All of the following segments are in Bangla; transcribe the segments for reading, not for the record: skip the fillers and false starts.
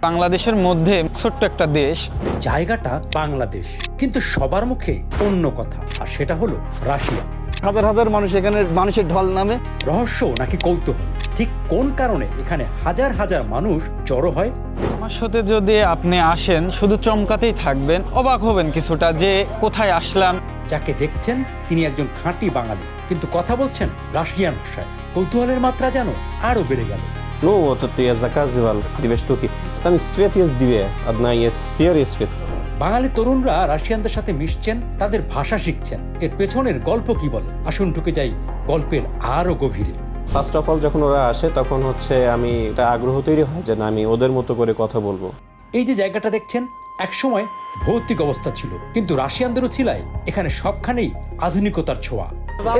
বাংলাদেশের মধ্যে ছোট্ট একটা দেশ, জায়গাটা বাংলাদেশ, কিন্তু সবার মুখে অন্য কথা, আর সেটা হলো রাশিয়া। হাজার হাজার মানুষ এখানে মানুষের ঢল নামে। রহস্য নাকি কৌতূহল, ঠিক কোন কারণে এখানে হাজার হাজার মানুষ জড়ো হয়? আমার সাথে যদি আপনি আসেন শুধু চমকাতেই থাকবেন, অবাক হবেন কিছুটা যে কোথায় আসলাম। যাকে দেখছেন তিনি একজন খাঁটি বাঙালি, কিন্তু কথা বলছেন রাশিয়ান ভাষায়। কৌতূহলের মাত্রা যেন আরো বেড়ে গেল। Ну, вот это я заказывал 2 штуки. Там свет есть 2. Одна есть серый свет. বাঙালি তরুণরা রাশিয়ানদের সাথে মিশছেন, তাদের ভাষা শিখছেন। এর পেছনের গল্প কি বলে, আসুন ঢুকে যাই গল্পের আরো গভীরে। ফার্স্ট অফ অল যখন ওরা আসে তখন আমি একটা আগ্রহ তৈরি হয় যে না, আমি ওদের মতো করে কথা বলবো। এই যে জায়গাটা দেখছেন, একসময় ভৌতিক অবস্থা ছিল, কিন্তু রাশিয়ানদেরও ছিলায় এখানে সবখানেই আধুনিকতার ছোঁয়া।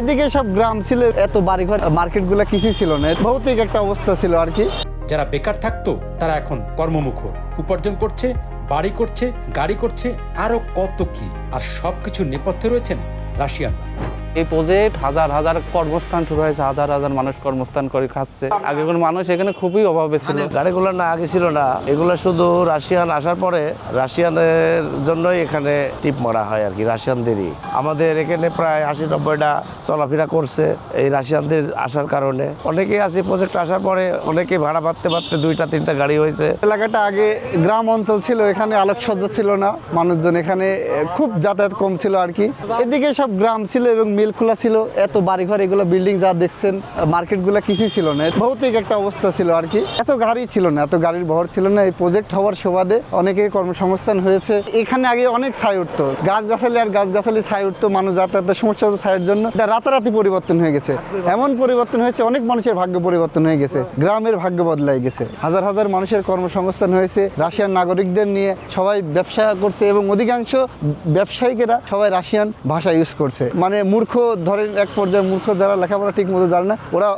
এদিকে সব গ্রাম ছিল, এত বাড়িঘর মার্কেটগুলো কিছুই ছিল না, ভৌতিক একটা অবস্থা ছিল আর কি। যারা বেকার থাকতো তারা এখন কর্মমুখর, উপার্জন করছে, বাড়ি করছে, গাড়ি করছে, আরো কত কি। আর সবকিছুর নেপথ্যে রয়েছেন রাশিয়ানরা। এই প্রজেক্ট হাজার হাজার কর্মস্থান শুরু হয়েছে, হাজার হাজার মানুষ কর্মস্থান করে খাচ্ছে। আগে কোনো মানুষ এখানে খুবই অভাবে ছিল। গাড়িগুলো না আগে ছিল না, এগুলো শুধু রাশিয়ান আসার পরে রাশিয়ানের জন্যই এখানে টিপ মারা হয় আর কি, রাশিয়ানদেরই। আমাদের এখানে প্রায় 80-90টা চলাফেরা করছে এই রাশিয়ানদের আসার কারণে। অনেকেই আছে প্রজেক্ট আসার পরে, অনেকে ভাড়া পাততে 2-3টা গাড়ি হয়েছে। এলাকাটা আগে গ্রাম অঞ্চল ছিল, এখানে আলোকসজ্জা ছিল না, মানুষজন এখানে খুব যাতায়াত কম ছিল আর কি। এদিকে সব গ্রাম ছিল এবং মিল খোলা ছিল, এত বাড়িঘর, এগুলো বিল্ডিং যা দেখছেন, মার্কেটগুলো কিছুই ছিল না, ভৌতিক একটা অবস্থা ছিল আর কি। এত গাড়ি ছিল না, এত গাড়ির বহর ছিল না। এই প্রজেক্ট হওয়ার সুবাদে অনেকের কর্মসংস্থান হয়েছে। এখানে আগে অনেক ছাই উঠতো, গাছগাছালি আর গাছগাছালি ছাই উঠতো, মানুষ যাতায়াতের সমস্যা হতো ছাইয়ের জন্য। এটা রাতারাতি পরিবর্তন হয়ে গেছে, এমন পরিবর্তন হয়েছে, অনেক মানুষের ভাগ্য পরিবর্তন হয়ে গেছে, গ্রামের ভাগ্য বদলাই গেছে। হাজার হাজার মানুষের কর্মসংস্থান হয়েছে, রাশিয়ান নাগরিকদের নিয়ে সবাই ব্যবসা করছে এবং অধিকাংশ ব্যবসায়িকেরা সবাই রাশিয়ান ভাষা ইউজ করছে। মানে মূর্খ, ধরেন এক পর্যায়ে মূর্খ যারা লেখাপড়া ঠিক মতো জানে না, ওরা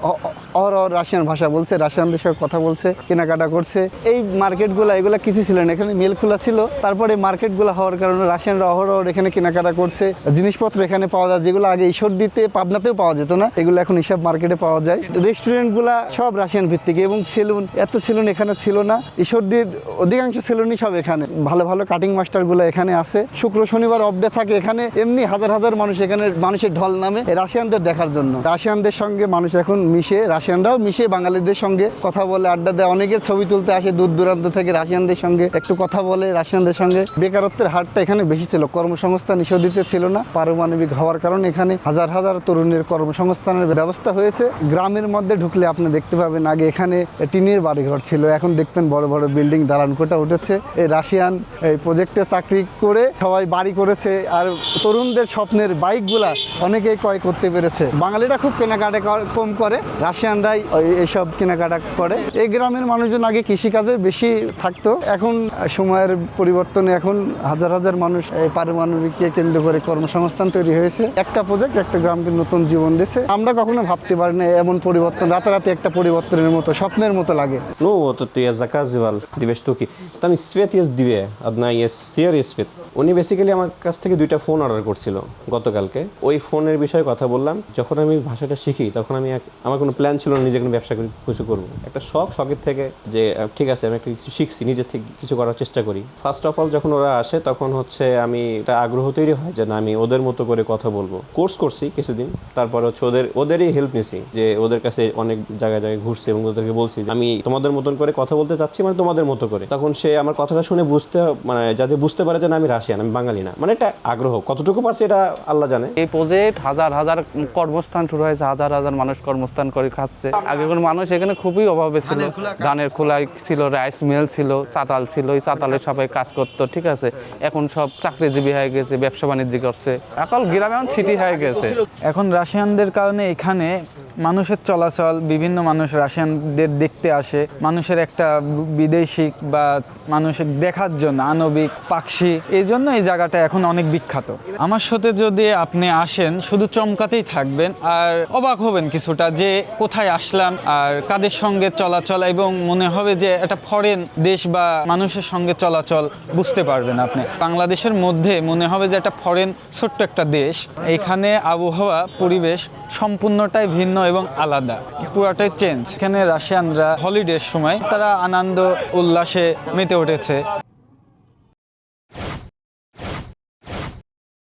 অহরহ রাশিয়ান ভাষা বলছে, রাশিয়ানদের সঙ্গে কথা বলছে, কেনাকাটা করছে। এই মার্কেটগুলো এগুলো কিছু ছিল না, এখানে মিল খোলা ছিল। তারপরে মার্কেটগুলো হওয়ার কারণে রাশিয়ানরা অহরহ এখানে কেনাকাটা করছে, জিনিসপত্র এখানে পাওয়া যায়, যেগুলো আগে ঈশ্বরদীতে পাবনাতেও পাওয়া যেত না, এগুলো এখন হিসাব মার্কেটে পাওয়া যায়। রেস্টুরেন্টগুলো সব রাশিয়ান ভিত্তিক এবং সেলুন, এত সেলুন এখানে ছিল না। ঈশ্বরদীর অধিকাংশ সেলুনই সব এখানে, ভালো ভালো কাটিং মাস্টারগুলো এখানে আছে। শুক্র শনিবার অফ ডে থাকে এখানে। এমনি হাজার হাজার মানুষ এখানে মানুষের ঢল নামে রাশিয়ানদের দেখার জন্য। রাশিয়ানদের সঙ্গে মানুষ এখন মিশে, রাশিয়ানরাও মিশে বাঙালিদের সঙ্গে কথা বলে, আড্ডা দেয়, অনেকে ছবি তুলতে আসে দূর দূরান্ত থেকে, রাশিয়ানদের সঙ্গে একটু কথা বলে, রাশিয়ানদের সঙ্গে। বেকারত্বের হারটা এখানে বেশি ছিল, কর্মসংস্থান ঈশ্বরদীতে ছিল না। পারমাণবিক হওয়ার কারণে এখানে হাজার হাজার তরুণের কর্মসংস্থানের ব্যবস্থা হয়েছে। গ্রামের মধ্যে ঢুকলে আপনি দেখতে পাবেন আগে এখানে টিনের বাড়িঘর ছিল, এখন দেখবেন বড় বড় বিল্ডিং, দালানকোঠা উঠেছে। এই রাশিয়ান এই প্রজেক্টে চাকরি করে সবাই বাড়ি করেছে, আর তরুণদের স্বপ্নের বাইকগুলা অনেকেই ক্রয় করতে পেরেছে। বাঙালিরা খুব কেনাকাটা কম করে, রাশিয়ানরাই এইসব কেনাকাটা করে। এই গ্রামের মানুষজন আগে কৃষিকাজে বেশি থাকতো, এখন সময়ের পরিবর্তনে এখন হাজার হাজার মানুষ এই পারমাণবিককে কেন্দ্র করে কর্মসংস্থান তৈরি হয়েছে। একটা প্রজেক্ট একটা গ্রামকে নতুন জীবন দিয়েছে। আমরা কখনো ভাবতে পারি না এমন পরিবর্তন, রাতারাতি একটা পরিবর্তনের মতো, স্বপ্নের মতো লাগে। Ну, вот это я заказывал 2 штуки. Там свет есть 2. Одна есть серый свет. উনি বেসিক্যালি আমার কাছ থেকে 2টা ফোন অর্ডার করছিল গতকালকে। ওই ফোনের বিষয়ে কথা বললাম। যখন আমি ভাষাটা শিখি তখন আমার কোনো প্ল্যান ছিল না নিজে কোনো ব্যবসা কিছু করবো। একটা শখের থেকে যে ঠিক আছে আমি একটা কিছু শিখছি, নিজের থেকে কিছু করার চেষ্টা করি। ফার্স্ট অফ অল যখন ওরা আসে তখন আমি একটা আগ্রহ তৈরি হয় যে না, আমি ওদের মতো করে কথা বলবো। কোর্স করছি কিছুদিন, তারপর ওদেরই হেল্প নিছি, যে ওদের কাছে অনেক জায়গায় ঘুরছি এবং ওদেরকে বলছি যে আমি তোমাদের মতন করে কথা বলতে চাচ্ছি, মানে তোমাদের মতো করে। তখন সে আমার কথাটা শুনে যাতে বুঝতে পারে যে না, আমি রাশিয়ান, আমি বাঙালি না। মানে একটা আগ্রহ, কতটুকু পারছে এটা আল্লাহ জানে। এই প্রজেক্ট হাজার হাজার কর্মস্থান শুরু হয়েছে, হাজার হাজার মানুষ কর্মস্থান করে খাচ্ছে। আগে কোনো মানুষ এখানে খুবই অভাবে ছিল, ধানের খোলাই ছিল, রাইস মিল ছিল, চাতাল ছিল, এই চাতালে সবাই কাজ করতো, ঠিক আছে। এখন সব চাকরিজীবী হয়ে গেছে, ব্যবসা বাণিজ্য করছে, এখন গ্রামে এখন সিটি হয়ে গেছে। এখন রাশিয়ানদের কারণে এখানে মানুষের চলাচল, বিভিন্ন মানুষ রাশিয়ানদের দেখতে আসে, মানুষের একটা বিদেশি বা মানুষের দেখার জন্য আণবিক পাখি, এই জন্য এই জায়গাটা এখন অনেক বিখ্যাত। আমার সাথে যদি আপনি আসেন শুধু চমকাতেই থাকবেন আর অবাক হবেন কিছুটা যে কোথায় আসলাম আর কাদের সঙ্গে চলাচল, এবং মনে হবে যে একটা ফরেন দেশ বা মানুষের সঙ্গে চলাচল বুঝতে পারবেন আপনি। বাংলাদেশের মধ্যে মনে হবে যে একটা ফরেন ছোট্ট একটা দেশ। এখানে আবহাওয়া পরিবেশ সম্পূর্ণটাই ভিন্ন এবং আলাদা, পুরাটাই চেঞ্জ। এখানে রাশিয়ানরা হলিডের সময় তারা আনন্দ উল্লাসে মেতে উঠেছে।